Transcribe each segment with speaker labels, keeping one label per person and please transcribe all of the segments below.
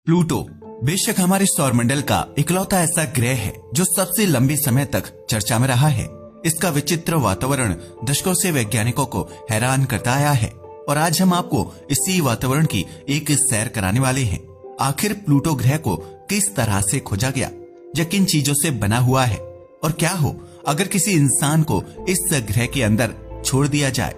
Speaker 1: Pluto बेशक हमारे सौरमंडल का इकलौता ऐसा ग्रह है जो सबसे लंबे समय तक चर्चा में रहा है। इसका विचित्र वातावरण दशकों से वैज्ञानिकों को हैरान करता आया है और आज हम आपको इसी वातावरण की एक सैर कराने वाले हैं। आखिर प्लूटो ग्रह को किस तरह से खोजा गया, यह किन चीजों से बना हुआ है और क्या हो अगर किसी इंसान को इस ग्रह के अंदर छोड़ दिया जाए।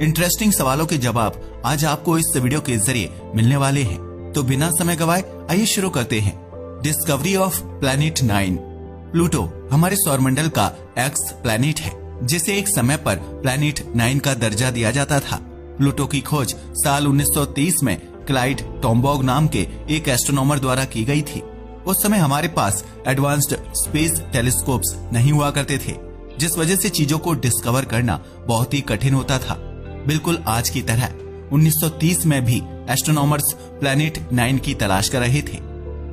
Speaker 1: इंटरेस्टिंग सवालों के जवाब आज आपको इस वीडियो के जरिए मिलने वाले हैं। तो बिना समय गवाए आइए शुरू करते हैं। Discovery of planet 9। प्लूटो हमारे सौरमंडल का एक्स प्लैनेट है जिसे एक समय पर प्लैनेट 9 का दर्जा दिया जाता था। प्लूटो की खोज साल 1930 में क्लाइड टॉम्बॉग नाम के एक एस्ट्रोनॉमर द्वारा की गई थी। उस समय हमारे पास एडवांस्ड स्पेस टेलीस्कोप्स नहीं हुआ करते थे, जिस वजह से चीजों को डिस्कवर करना बहुत ही कठिन होता था। बिल्कुल आज की तरह 1930 में भी एस्ट्रोनॉमर्स प्लैनेट 9 की तलाश कर रहे थे।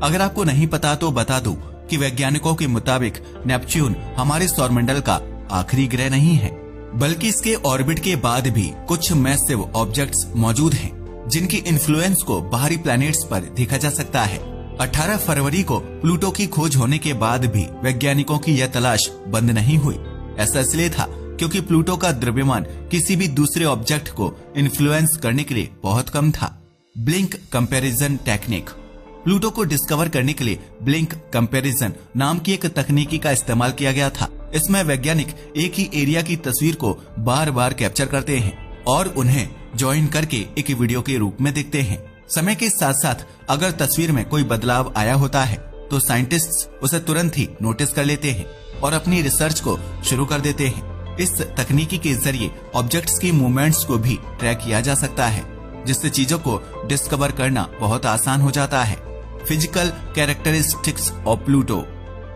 Speaker 1: अगर आपको नहीं पता तो बता दूं कि वैज्ञानिकों के मुताबिक नेपच्यून हमारे सौरमंडल का आखिरी ग्रह नहीं है, बल्कि इसके ऑर्बिट के बाद भी कुछ मैसिव ऑब्जेक्ट्स मौजूद हैं जिनकी इन्फ्लुएंस को बाहरी प्लैनेट्स पर देखा जा सकता है। 18 फरवरी को प्लूटो की खोज होने के बाद भी वैज्ञानिकों की यह तलाश बंद नहीं हुई। ऐसा इसलिए था क्योंकि प्लूटो का द्रव्यमान किसी भी दूसरे ऑब्जेक्ट को इन्फ्लुएंस करने के लिए बहुत कम था। Blink comparison technique. प्लूटो को डिस्कवर करने के लिए ब्लिंक कंपैरिजन नाम की एक तकनीकी का इस्तेमाल किया गया था। इसमें वैज्ञानिक एक ही एरिया की तस्वीर को बार बार कैप्चर करते हैं और उन्हें ज्वाइन करके एक वीडियो के रूप में देखते हैं। समय के साथ साथ अगर तस्वीर में कोई बदलाव आया होता है तो साइंटिस्ट्स उसे तुरंत ही नोटिस कर लेते हैं और अपनी रिसर्च को शुरू कर देते हैं। इस तकनीकी के जरिए ऑब्जेक्ट्स की मूवमेंट्स को भी ट्रैक किया जा सकता है, जिससे चीजों को डिस्कवर करना बहुत आसान हो जाता है। Physical characteristics of Pluto.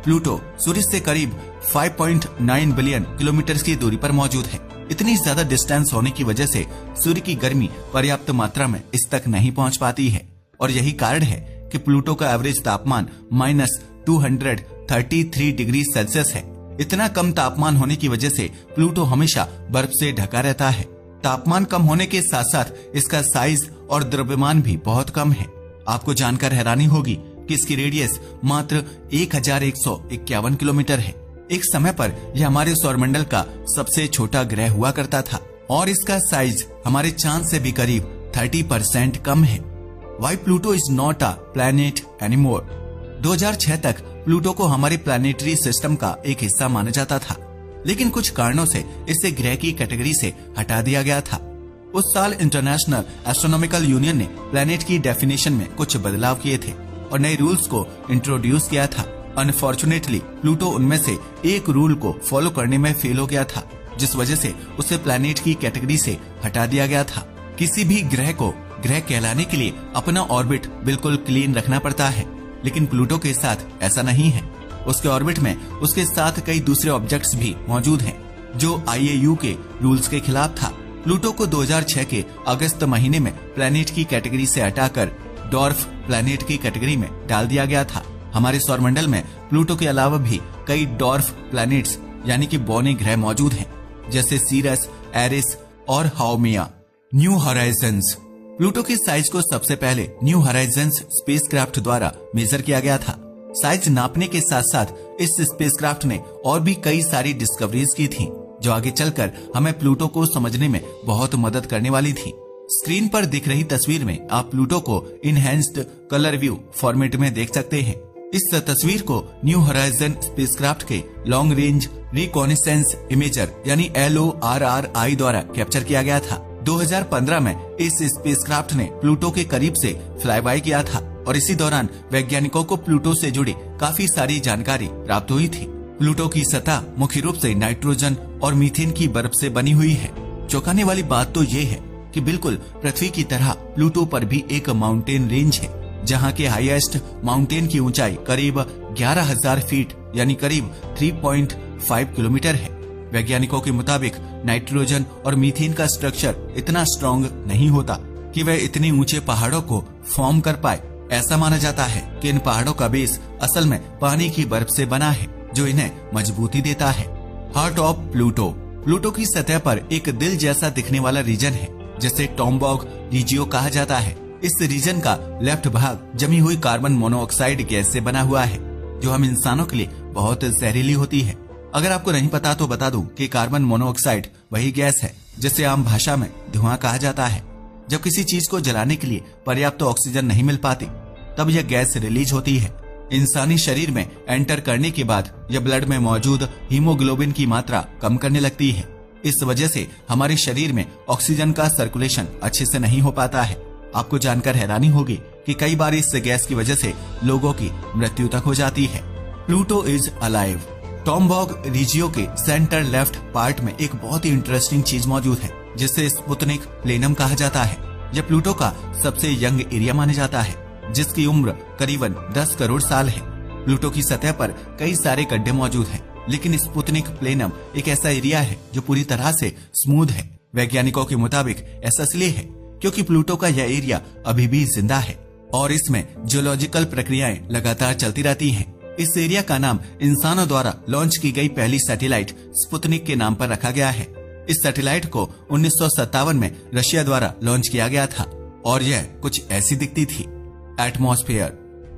Speaker 1: Pluto सूर्य से करीब 5.9 बिलियन किलोमीटर की दूरी पर मौजूद है। इतनी ज्यादा डिस्टेंस होने की वजह से सूर्य की गर्मी पर्याप्त मात्रा में इस तक नहीं पहुंच पाती है और यही कारण है कि प्लूटो का एवरेज तापमान -233 डिग्री सेल्सियस है। इतना कम तापमान होने की वजह से प्लूटो हमेशा बर्फ से ढका रहता है। तापमान कम होने के साथ साथ इसका साइज और द्रव्यमान भी बहुत कम है। आपको जानकर हैरानी होगी कि इसकी रेडियस मात्र 1151 किलोमीटर है। एक समय पर यह हमारे सौरमंडल का सबसे छोटा ग्रह हुआ करता था और इसका साइज हमारे चांद से भी करीब 30% कम है। Why Pluto is not a planet anymore. 2006 तक प्लूटो को हमारे प्लैनेटरी सिस्टम का एक हिस्सा माना जाता था, लेकिन कुछ कारणों से इसे ग्रह की कैटेगरी से हटा दिया गया था। उस साल इंटरनेशनल एस्ट्रोनॉमिकल यूनियन ने प्लैनेट की डेफिनेशन में कुछ बदलाव किए थे और नए रूल्स को इंट्रोड्यूस किया था। अनफॉर्चुनेटली प्लूटो उनमें से एक रूल को फॉलो करने में फेल हो गया था, जिस वजह से उसे प्लैनेट की कैटेगरी से हटा दिया गया था। किसी भी ग्रह को ग्रह कहलाने के लिए अपना ऑर्बिट बिल्कुल क्लीन रखना पड़ता है, लेकिन प्लूटो के साथ ऐसा नहीं है। उसके ऑर्बिट में उसके साथ कई दूसरे ऑब्जेक्ट्स भी मौजूद हैं, जो IAU के रूल्स के खिलाफ था। प्लूटो को 2006 के अगस्त महीने में प्लैनेट की कैटेगरी से हटाकर डॉर्फ प्लैनेट की कैटेगरी में डाल दिया गया था। हमारे सौरमंडल में प्लूटो के अलावा भी कई डॉर्फ प्लैनेट्स यानी कि बौने ग्रह मौजूद हैं, जैसे सीरस, एरिस और हाउमिया। New Horizons. प्लूटो की साइज को सबसे पहले न्यू हॉराइजन्स स्पेसक्राफ्ट द्वारा मेजर किया गया था। साइज नापने के साथ साथ इस स्पेसक्राफ्ट ने और भी कई सारी डिस्कवरीज की थी, जो आगे चलकर हमें प्लूटो को समझने में बहुत मदद करने वाली थी। स्क्रीन पर दिख रही तस्वीर में आप प्लूटो को इनहैंस्ड कलर व्यू फॉर्मेट में देख सकते हैं। इस तस्वीर को न्यू हॉराइजन स्पेसक्राफ्ट के लॉन्ग रेंज रिकॉनेसेंस इमेजर यानी LORRI द्वारा कैप्चर किया गया था। 2015 में इस स्पेसक्राफ्ट ने प्लूटो के करीब से फ्लाईबाय किया था और इसी दौरान वैज्ञानिकों को प्लूटो से जुड़ी काफी सारी जानकारी प्राप्त हुई थी। प्लूटो की सतह मुख्य रूप से नाइट्रोजन और मीथेन की बर्फ से बनी हुई है। चौंकाने वाली बात तो ये है कि बिल्कुल पृथ्वी की तरह प्लूटो पर भी एक माउंटेन रेंज है, जहाँ के हाईएस्ट माउंटेन की ऊंचाई करीब 11,000 फीट यानी करीब 3.5 किलोमीटर है। वैज्ञानिकों के मुताबिक नाइट्रोजन और मीथेन का स्ट्रक्चर इतना स्ट्रॉन्ग नहीं होता कि वह इतने ऊंचे पहाड़ों को फॉर्म कर पाए। ऐसा माना जाता है कि इन पहाड़ों का बेस असल में पानी की बर्फ से बना है, जो इन्हें मजबूती देता है। Heart of Pluto. प्लूटो की सतह पर एक दिल जैसा दिखने वाला रीजन है जिसे टॉम्बॉग रीजियो कहा जाता है। इस रीजन का लेफ्ट भाग जमी हुई कार्बन मोनोऑक्साइड गैस से बना हुआ है, जो हम इंसानों के लिए बहुत जहरीली होती है। अगर आपको नहीं पता तो बता दूं कि कार्बन मोनोऑक्साइड वही गैस है जिसे आम भाषा में धुआं कहा जाता है। जब किसी चीज को जलाने के लिए पर्याप्त ऑक्सीजन नहीं मिल पाती, तब यह गैस रिलीज होती है। इंसानी शरीर में एंटर करने के बाद यह ब्लड में मौजूद हीमोग्लोबिन की मात्रा कम करने लगती है। इस वजह से हमारे शरीर में ऑक्सीजन का सर्कुलेशन अच्छे से नहीं हो पाता है। आपको जानकर हैरानी होगी कि कई बार इस गैस की वजह से लोगों की मृत्यु तक हो जाती है। Pluto is alive. Tombaugh Regio के सेंटर लेफ्ट पार्ट में एक बहुत ही इंटरेस्टिंग चीज मौजूद है, जिसे स्पुतनिक प्लेनम कहा जाता है। यह प्लूटो का सबसे यंग एरिया माना जाता है, जिसकी उम्र करीबन 10 करोड़ साल है। प्लूटो की सतह पर कई सारे गड्ढे मौजूद हैं, लेकिन स्पुतनिक प्लेनम एक ऐसा एरिया है जो पूरी तरह से स्मूथ है। वैज्ञानिकों के मुताबिक ऐसा इसलिए है क्योंकि प्लूटो का यह एरिया अभी भी जिंदा है और इसमें जियोलॉजिकल प्रक्रियाएं लगातार चलती रहती हैं। इस एरिया का नाम इंसानों द्वारा लॉन्च की गई पहली सैटेलाइट स्पुतनिक के नाम पर रखा गया है। इस सैटेलाइट को 1957 में रशिया द्वारा लॉन्च किया गया था और यह कुछ ऐसी दिखती थी। एटमॉस्फेयर।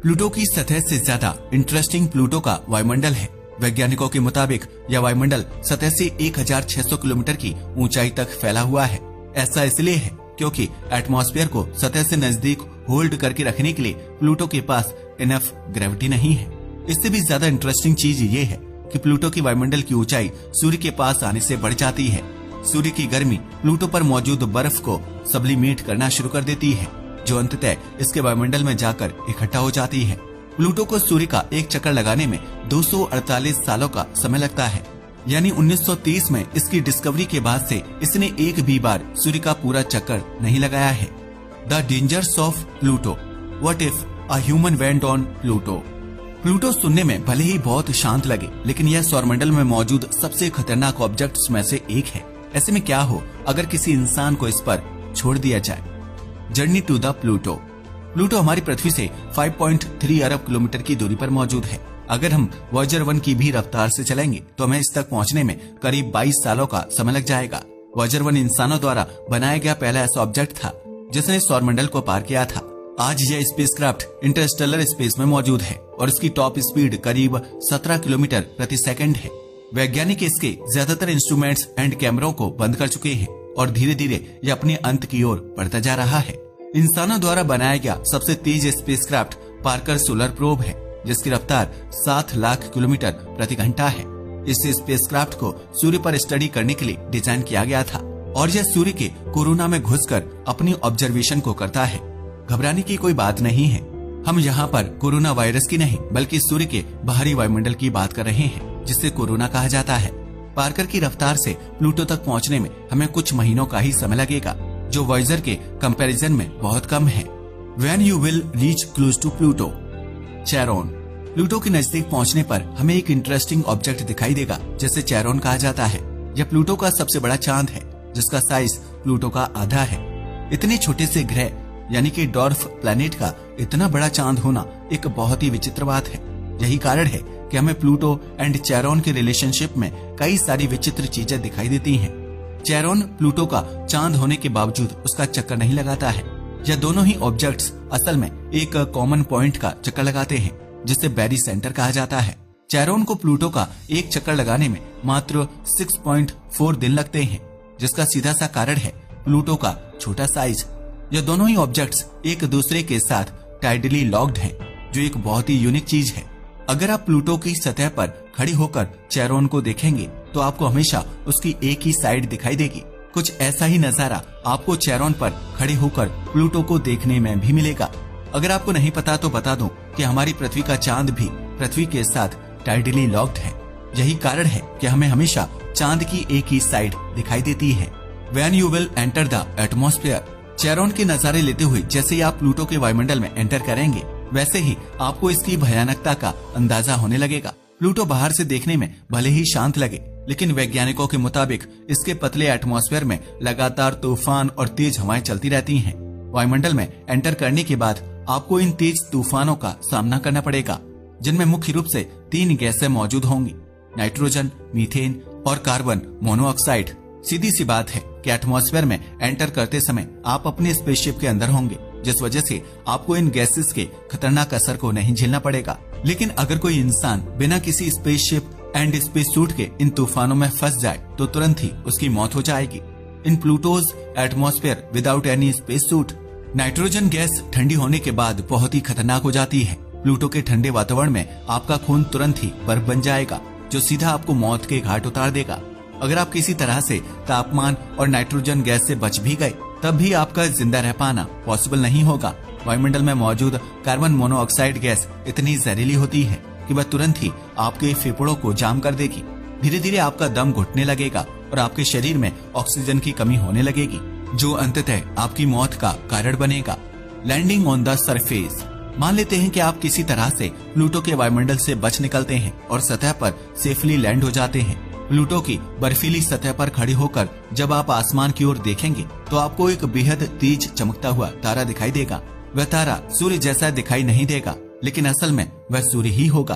Speaker 1: प्लूटो की सतह से ज्यादा इंटरेस्टिंग प्लूटो का वायुमंडल है। वैज्ञानिकों के मुताबिक यह वायुमंडल सतह से 1600 किलोमीटर की ऊंचाई तक फैला हुआ है। ऐसा इसलिए है क्योंकि एटमॉस्फेयर को सतह से नजदीक होल्ड करके रखने के लिए प्लूटो के पास इनफ ग्रेविटी नहीं है। इससे भी ज्यादा इंटरेस्टिंग चीज ये है कि प्लूटो की वायुमंडल की ऊंचाई सूर्य के पास आने से बढ़ जाती है। सूर्य की गर्मी प्लूटो पर मौजूद बर्फ को सब्लिमेट करना शुरू कर देती है, जो अंततः इसके वायुमंडल में जाकर इकट्ठा हो जाती है। प्लूटो को सूर्य का एक चक्कर लगाने में 248 सालों का समय लगता है, यानी 1930 में इसकी डिस्कवरी के बाद से इसने एक भी बार सूर्य का पूरा चक्कर नहीं लगाया है। The dangers of Pluto. What if a human went on Pluto. Pluto सुनने में भले ही बहुत शांत लगे, लेकिन यह सौरमंडल में मौजूद सबसे खतरनाक ऑब्जेक्ट्स में से एक है। ऐसे में क्या हो अगर किसी इंसान को इस पर छोड़ दिया जाए। Journey to the Pluto. Pluto हमारी पृथ्वी से 5.3 अरब किलोमीटर की दूरी पर मौजूद है। अगर हम वॉयेजर 1 की भी रफ्तार से चलेंगे तो हमें इस तक पहुंचने में करीब 22 सालों का समय लग जाएगा। वॉयेजर 1 इंसानों द्वारा बनाया गया पहला ऐसा ऑब्जेक्ट था जिसने सौरमंडल को पार किया था। आज यह स्पेसक्राफ्ट इंटरस्टेलर स्पेस में मौजूद है और इसकी टॉप स्पीड करीब 17 किलोमीटर प्रति सेकंड है। वैज्ञानिक इसके ज्यादातर इंस्ट्रूमेंट्स एंड कैमरों को बंद कर चुके हैं और धीरे धीरे यह अपने अंत की ओर बढ़ता जा रहा है। इंसानों द्वारा बनाया गया सबसे तेज स्पेसक्राफ्ट पार्कर सोलर प्रोब है, जिसकी रफ्तार 7 लाख किलोमीटर प्रति घंटा है। इस स्पेसक्राफ्ट को सूर्य पर स्टडी करने के लिए डिजाइन किया गया था और यह सूर्य के कोरोना में घुसकर अपनी ऑब्जर्वेशन को करता है। घबराने की कोई बात नहीं है। हम यहाँ पर कोरोना वायरस की नहीं बल्कि सूर्य के बाहरी वायुमंडल की बात कर रहे हैं, जिसे कोरोना कहा जाता है। पार्कर की रफ्तार से प्लूटो तक पहुँचने में हमें कुछ महीनों का ही समय लगेगा, जो वॉयेजर के कंपैरिजन में बहुत कम है। When you will reach close to Pluto। Charon. Pluto के नजदीक पहुंचने पर हमें एक इंटरेस्टिंग ऑब्जेक्ट दिखाई देगा जिसे चेरोन कहा जाता है। यह प्लूटो का सबसे बड़ा चांद है, जिसका साइज प्लूटो का आधा है। इतने छोटे से ग्रह यानी कि डॉर्फ प्लैनेट का इतना बड़ा चांद होना एक बहुत ही विचित्र बात है। यही कारण है कि हमें प्लूटो एंड चेरोन के रिलेशनशिप में कई सारी विचित्र चीजें दिखाई देती हैं। चेरोन प्लूटो का चांद होने के बावजूद उसका चक्कर नहीं लगाता है। यह दोनों ही ऑब्जेक्ट्स असल में एक कॉमन पॉइंट का चक्कर लगाते हैं, जिसे बैरी सेंटर कहा जाता है। चेरोन को प्लूटो का एक चक्कर लगाने में मात्र 6.4 दिन लगते हैं, जिसका सीधा सा कारण है प्लूटो का छोटा साइज। यह दोनों ही ऑब्जेक्ट्स एक दूसरे के साथ टाइडली लॉक्ड हैं, जो एक बहुत ही यूनिक चीज है। अगर आप प्लूटो की सतह पर खड़ी होकर चेरोन को देखेंगे तो आपको हमेशा उसकी एक ही साइड दिखाई देगी। कुछ ऐसा ही नजारा आपको चेरोन पर खड़े होकर प्लूटो को देखने में भी मिलेगा। अगर आपको नहीं पता तो बता दूं कि हमारी पृथ्वी का चांद भी पृथ्वी के साथ टाइडली लॉक्ड है। यही कारण है कि हमें हमेशा चांद की एक ही साइड दिखाई देती है। When you will enter the atmosphere। Charon के नजारे लेते हुए जैसे ही आप प्लूटो के वायुमंडल में एंटर करेंगे, वैसे ही आपको इसकी भयानकता का अंदाजा होने लगेगा। प्लूटो बाहर से देखने में भले ही शांत लगे, लेकिन वैज्ञानिकों के मुताबिक इसके पतले एटमॉस्फेयर में लगातार तूफान और तेज हवाएं चलती रहती हैं। वायुमंडल में एंटर करने के बाद आपको इन तेज तूफानों का सामना करना पड़ेगा, जिनमें मुख्य रूप से 3 गैसें मौजूद होंगी, नाइट्रोजन, मीथेन और कार्बन मोनोऑक्साइड। सीधी सी बात है कि एटमॉस्फेयर में एंटर करते समय आप अपने स्पेसशिप के अंदर होंगे जिस वजह से आपको इन गैसेस के खतरनाक असर को नहीं झेलना पड़ेगा। लेकिन अगर कोई इंसान बिना किसी स्पेसशिप एंड स्पेस सूट के इन तूफानों में फंस जाए तो तुरंत ही उसकी मौत हो जाएगी। In Pluto's atmosphere without any space suit, nitrogen gas ठंडी होने के बाद बहुत ही खतरनाक हो जाती है। प्लूटो के ठंडे वातावरण में आपका खून तुरंत ही बर्फ बन जाएगा, जो सीधा आपको मौत के घाट उतार देगा। अगर आप किसी तरह से तापमान और नाइट्रोजन गैस से बच भी गए, तब भी आपका जिंदा रह पाना पॉसिबल नहीं होगा। वायुमंडल में मौजूद कार्बन मोनोऑक्साइड गैस इतनी जहरीली होती है कि वह तुरंत ही आपके फेफड़ों को जाम कर देगी। धीरे धीरे आपका दम घुटने लगेगा और आपके शरीर में ऑक्सीजन की कमी होने लगेगी, जो अंततः आपकी मौत का कारण बनेगा। लैंडिंग ऑन द सरफेस, मान लेते हैं कि आप किसी तरह से प्लूटो के वायुमंडल से बच निकलते हैं और सतह पर सेफली लैंड हो जाते हैं। प्लूटो की बर्फीली सतह पर खड़े होकर जब आप आसमान की ओर देखेंगे तो आपको एक बेहद तेज चमकता हुआ तारा दिखाई देगा। वह तारा सूर्य जैसा दिखाई नहीं देगा, लेकिन असल में वह सूर्य ही होगा।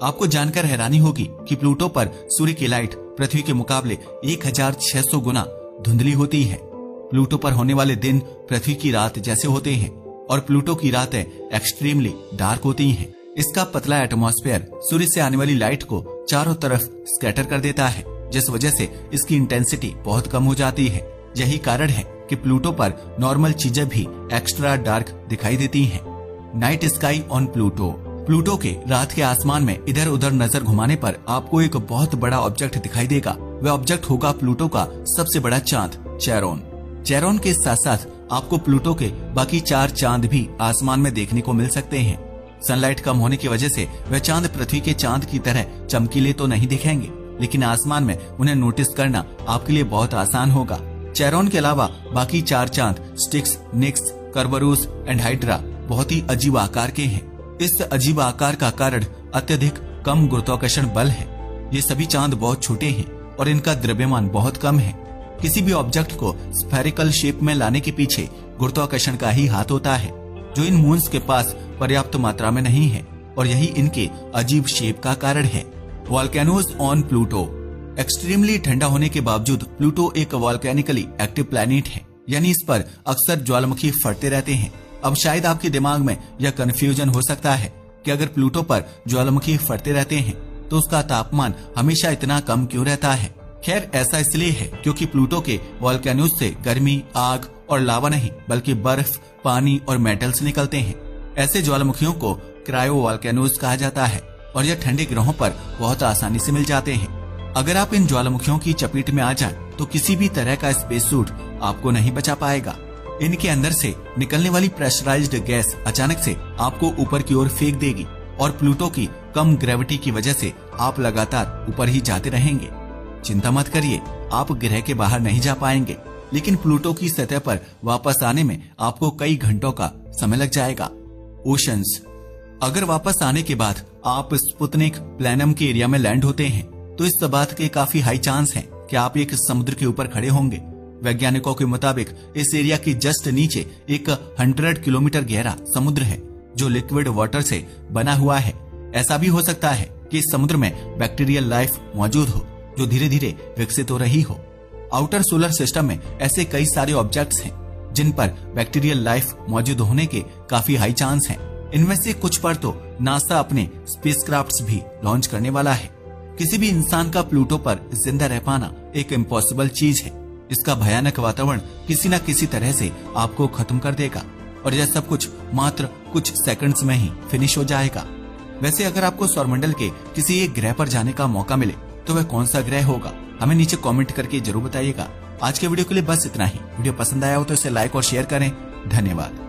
Speaker 1: आपको जानकर हैरानी होगी कि प्लूटो पर सूर्य की लाइट पृथ्वी के मुकाबले 1600 गुना धुंधली होती है। प्लूटो पर होने वाले दिन पृथ्वी की रात जैसे होते हैं और प्लूटो की रातें एक्सट्रीमली डार्क होती हैं। इसका पतला एटमॉस्फेयर सूर्य से आने वाली लाइट को चारों तरफ स्कैटर कर देता है, जिस वजह से इसकी इंटेंसिटी बहुत कम हो जाती है। यही कारण है कि प्लूटो पर नॉर्मल चीजें भी एक्स्ट्रा डार्क दिखाई देती हैं। Night sky on Pluto, Pluto के रात के आसमान में इधर उधर नजर घुमाने पर आपको एक बहुत बड़ा ऑब्जेक्ट दिखाई देगा। वह ऑब्जेक्ट होगा प्लूटो का सबसे बड़ा चांद चेरोन। चेरोन के साथ साथ आपको प्लूटो के बाकी 4 चांद भी आसमान में देखने को मिल सकते हैं। सनलाइट कम होने की वजह से वह चांद पृथ्वी के चांद की तरह चमकीले तो नहीं दिखेंगे, लेकिन आसमान में उन्हें नोटिस करना आपके लिए बहुत आसान होगा। चेरोन के अलावा बाकी 4 चांद स्टिक्स, निक्स, कर्बरूस एंड हाइड्रा बहुत ही अजीब आकार के हैं। इस अजीब आकार का कारण अत्यधिक कम गुरुत्वाकर्षण बल है। ये सभी चांद बहुत छोटे हैं और इनका द्रव्यमान बहुत कम है। किसी भी ऑब्जेक्ट को स्फेरिकल शेप में लाने के पीछे गुरुत्वाकर्षण का ही हाथ होता है, जो इन मून्स के पास पर्याप्त मात्रा में नहीं है, और यही इनके अजीब शेप का कारण है। वॉल्केनोज ऑन प्लूटो, एक्सट्रीमली ठंडा होने के बावजूद प्लूटो एक वॉल्केनिकली एक्टिव प्लैनेट है, यानी इस पर अक्सर ज्वालामुखी फटते रहते हैं। अब शायद आपके दिमाग में यह कंफ्यूजन हो सकता है कि अगर प्लूटो पर ज्वालामुखी फटते रहते हैं तो उसका तापमान हमेशा इतना कम क्यों रहता है। खैर, ऐसा इसलिए है क्योंकि प्लूटो के वॉल्केनोज से गर्मी, आग और लावा नहीं बल्कि बर्फ, पानी और मेटल्स निकलते हैं। ऐसे ज्वालामुखियों को क्रायो वॉल्केनोज कहा जाता है और यह ठंडे ग्रहों पर बहुत आसानी से मिल जाते हैं। अगर आप इन ज्वालामुखियों की चपेट में आ जाएं, तो किसी भी तरह का स्पेस सूट आपको नहीं बचा पाएगा। इनके अंदर से निकलने वाली प्रेशराइज्ड गैस अचानक से आपको ऊपर की ओर फेंक देगी और प्लूटो की कम ग्रेविटी की वजह से आप लगातार ऊपर ही जाते रहेंगे। चिंता मत करिए, आप ग्रह के बाहर नहीं जा पाएंगे, लेकिन प्लूटो की सतह पर वापस आने में आपको कई घंटों का समय लग जाएगा। ओशंस, अगर वापस आने के बाद आप स्पुतनिक प्लैनम के एरिया में लैंड होते हैं तो इस बात के काफी हाई चांस हैं कि आप एक समुद्र के ऊपर खड़े होंगे। वैज्ञानिकों के मुताबिक इस एरिया के जस्ट नीचे एक 100 किलोमीटर गहरा समुद्र है जो लिक्विड वाटर से बना हुआ है। ऐसा भी हो सकता है कि इस समुद्र में बैक्टीरियल लाइफ मौजूद हो जो धीरे धीरे विकसित हो रही हो। आउटर सोलर सिस्टम में ऐसे कई सारे ऑब्जेक्ट्स हैं जिन पर बैक्टीरियल लाइफ मौजूद होने के काफी हाई चांस हैं। इनमें से कुछ पर तो नासा अपने स्पेसक्राफ्ट्स भी लॉन्च करने वाला है। किसी भी इंसान का प्लूटो पर जिंदा रह पाना एक इम्पॉसिबल चीज है। इसका भयानक वातावरण किसी न किसी तरह से आपको खत्म कर देगा और यह सब कुछ मात्र कुछ सेकंड्स में ही फिनिश हो जाएगा। वैसे अगर आपको सौरमंडल के किसी एक ग्रह पर जाने का मौका मिले तो वह कौन सा ग्रह होगा, हमें नीचे कमेंट करके जरूर बताइएगा। आज के वीडियो के लिए बस इतना ही। वीडियो पसंद आया हो तो इसे लाइक और शेयर करें। धन्यवाद।